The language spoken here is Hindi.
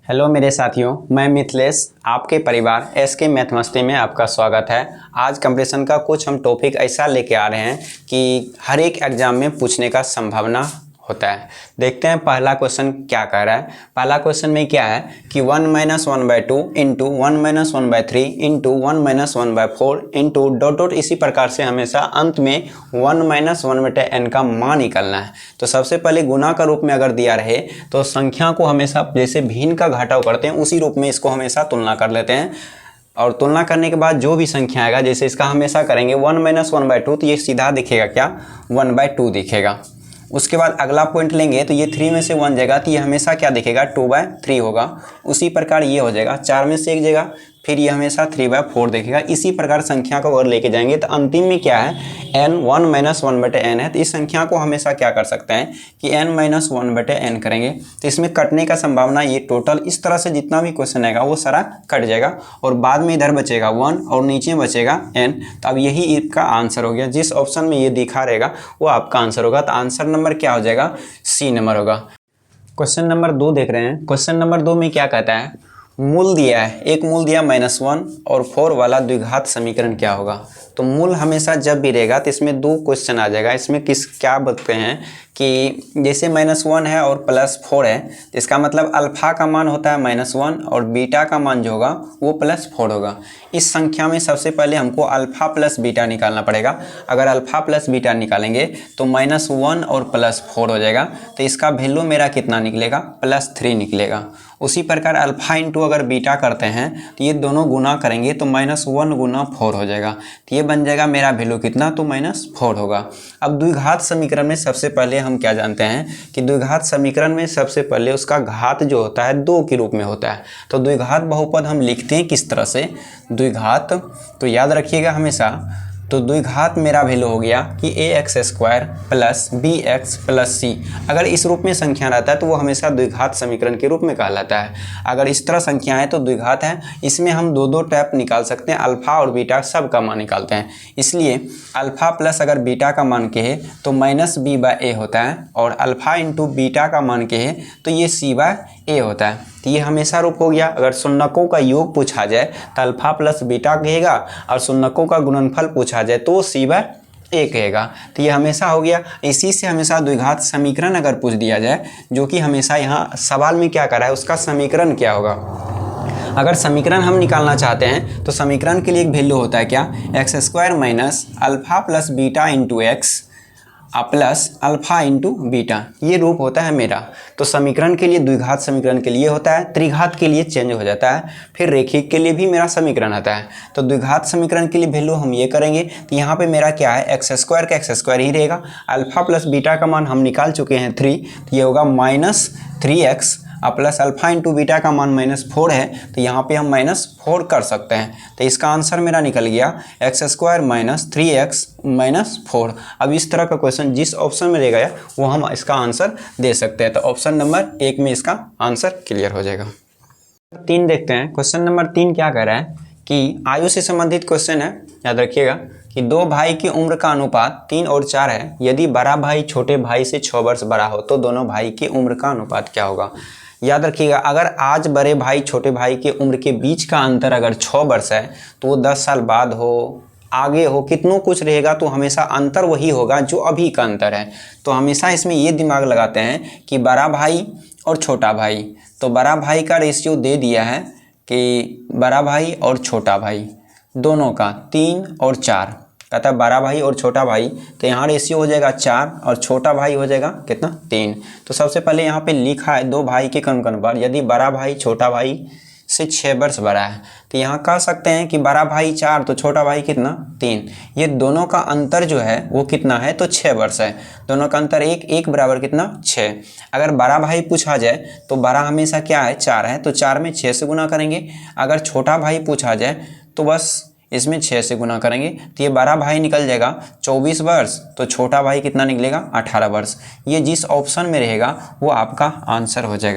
हेलो मेरे साथियों, मैं मिथिलेश, आपके परिवार एसके मैथ मस्ती में आपका स्वागत है। आज कंपटीशन का कुछ हम टॉपिक ऐसा लेके आ रहे हैं कि हर एक एग्जाम में पूछने का संभावना होता है। देखते हैं पहला क्वेश्चन क्या कह रहा है। पहला क्वेश्चन में क्या है कि 1 - 1/2 into 1 - 1/3 into 1 - 1/4 into dot dot, इसी प्रकार से हमेशा अंत में 1 - 1/n का मान निकलना है। तो सबसे पहले गुना का रूप में अगर दिया रहे तो संख्या को हमेशा जैसे भिन्न का घटाव करते हैं उसी रूप में इसको हमेशा तुलना कर लेते हैं, और तुलना करने के बाद जो भी संख्या आएगा जैसे इसका हमेशा करेंगे 1 - 1/2 तो ये सीधा दिखेगा क्या 1/2 दिखेगा। उसके बाद अगला पॉइंट लेंगे तो ये 3 में से 1 जाएगा तो ये हमेशा क्या दिखेगा 2/3 होगा। उसी प्रकार ये हो जाएगा 4 में से 1 जगह, फिर ये हमेशा 3/4 देखेगा। इसी प्रकार संख्या को अगर लेके जाएंगे तो अंतिम में क्या है n 1 - 1/n है, तो इस संख्या को हमेशा क्या कर सकते हैं कि n - 1/n करेंगे तो इसमें कटने का संभावना ये टोटल इस तरह से जितना भी क्वेश्चन आएगा वो सारा कट जाएगा और बाद में इधर बचेगा 1 और नीचे बचेगा n। तो अब यही इसका आंसर हो गया। जिस ऑप्शन में ये दिखा रहेगा वो आपका आंसर होगा। तो आंसर नंबर क्या हो जाएगा सी नंबर होगा। क्वेश्चन नंबर 2 देख रहे हैं। क्वेश्चन नंबर 2 में क्या कहता है, मूल दिया है, एक मूल दिया -1 और 4 वाला द्विघात समीकरण क्या होगा। तो मूल हमेशा जब भी रहेगा तो इसमें 2 क्वेश्चन आ जाएगा। इसमें क्या बोलते हैं कि जैसे -1 है और +4 है तो इसका मतलब अल्फा का मान होता है -1 और बीटा का मान जो होगा वो +4 होगा। इस संख्या में सबसे पहले हमको अल्फा प्लस बीटा निकालना पड़ेगा। अगर अल्फा प्लस बीटा निकालेंगे तो -1 और +4 हो जाएगा, तो इसका वैल्यू मेरा कितना निकलेगा +3 निकलेगा। उसी प्रकार अल्फा इंटू अगर बीटा करते हैं तो ये दोनों गुना करेंगे तो -1 गुना 4 हो जाएगा, तो ये बन जाएगा मेरा वैल्यू कितना तो -4 होगा। अब द्विघात समीकरण में सबसे पहले हम क्या जानते हैं कि द्विघात समीकरण में सबसे पहले उसका घात जो होता है 2 के रूप में होता है। तो द्विघात बहुपद हम लिखते हैं किस तरह से, द्विघात तो याद रखिएगा हमेशा। तो द्विघात मेरा वैल्यू हो गया कि ax² plus bx plus c। अगर इस रूप में संख्या रहता है तो वो हमेशा द्विघात समीकरण के रूप में कहलाता है। अगर इस तरह संख्या है तो द्विघात है। इसमें हम दो टाइप निकाल सकते हैं, अल्फा और बीटा सब का मान निकालते हैं। इसलिए अल्फा प्लस अगर बीटा का मान के है तो -b/a होता है, और अल्फा इंटू बीटा का मान के है तो ये c/a होता है। तो ये हमेशा रूप हो गया। अगर शून्यकों का योग पूछा जाए तो अल्फा प्लस बीटा कहेगा, और शून्यकों का गुणनफल पूछा जाए तो c/a कहेगा। तो ये हमेशा हो गया। इसी से हमेशा द्विघात समीकरण अगर पूछ दिया जाए, जो कि हमेशा यहाँ सवाल में क्या करा है उसका समीकरण क्या होगा। अगर समीकरण हम निकालना चाहते हैं तो समीकरण के लिए एक वैल्यू होता है क्या x² minus alpha plus beta into x plus alpha into beta, ये रूप होता है मेरा। तो समीकरण के लिए द्विघात समीकरण के लिए होता है, त्रिघात के लिए चेंज हो जाता है, फिर रेखिक के लिए भी मेरा समीकरण आता है। तो द्विघात समीकरण के लिए वैल्यू हम ये करेंगे तो यहाँ पे मेरा क्या है x² का x² ही रहेगा। अल्फा प्लस बीटा का मान हम निकाल चुके हैं 3, तो ये होगा -3x plus alpha into beta का मान -4 है, तो यहाँ पे हम -4 कर सकते हैं। तो इसका आंसर मेरा निकल गया x² माइनस 3x -4। अब इस तरह का क्वेश्चन जिस ऑप्शन में रहेगा वो हम इसका आंसर दे सकते हैं। तो ऑप्शन नंबर 1 में इसका आंसर क्लियर हो जाएगा। 3 देखते हैं। क्वेश्चन नंबर 3 क्या कह रहा है कि आयु से संबंधित क्वेश्चन है। याद रखिएगा कि 2 भाई की उम्र का अनुपात 3 और 4 है। यदि बड़ा भाई छोटे भाई से 6 वर्ष बड़ा हो तो दोनों भाई की उम्र का अनुपात क्या होगा। याद रखिएगा अगर आज बड़े भाई छोटे भाई की उम्र के बीच का अंतर अगर 6 वर्ष है तो वो 10 साल बाद हो आगे हो कितनों कुछ रहेगा तो हमेशा अंतर वही होगा जो अभी का अंतर है। तो हमेशा इसमें ये दिमाग लगाते हैं कि बड़ा भाई और छोटा भाई, तो बड़ा भाई का रेशियो दे दिया है कि बड़ा भाई और छोटा भाई दोनों का 3 और 4, कहता है बड़ा भाई और छोटा भाई, तो यहाँ रेशियो हो जाएगा 4 और छोटा भाई हो जाएगा कितना 3। तो सबसे पहले यहाँ पे लिखा है 2 भाई के क्रम अनुपात। यदि बड़ा भाई छोटा भाई से 6 वर्ष बड़ा है तो यहाँ कह सकते हैं कि बड़ा भाई 4 तो छोटा भाई कितना 3। ये दोनों का अंतर जो है वो कितना है तो 6 वर्ष है। दोनों का अंतर 1 बराबर कितना 6। अगर बड़ा भाई पूछा जाए तो बड़ा हमेशा क्या है 4 है, तो 4 में 6 से गुना करेंगे। अगर छोटा भाई पूछा जाए तो बस इसमें 6 से गुना करेंगे, तो ये बड़ा भाई निकल जाएगा 24 वर्ष, तो छोटा भाई कितना निकलेगा 18 वर्ष। ये जिस ऑप्शन में रहेगा वो आपका आंसर हो जाएगा।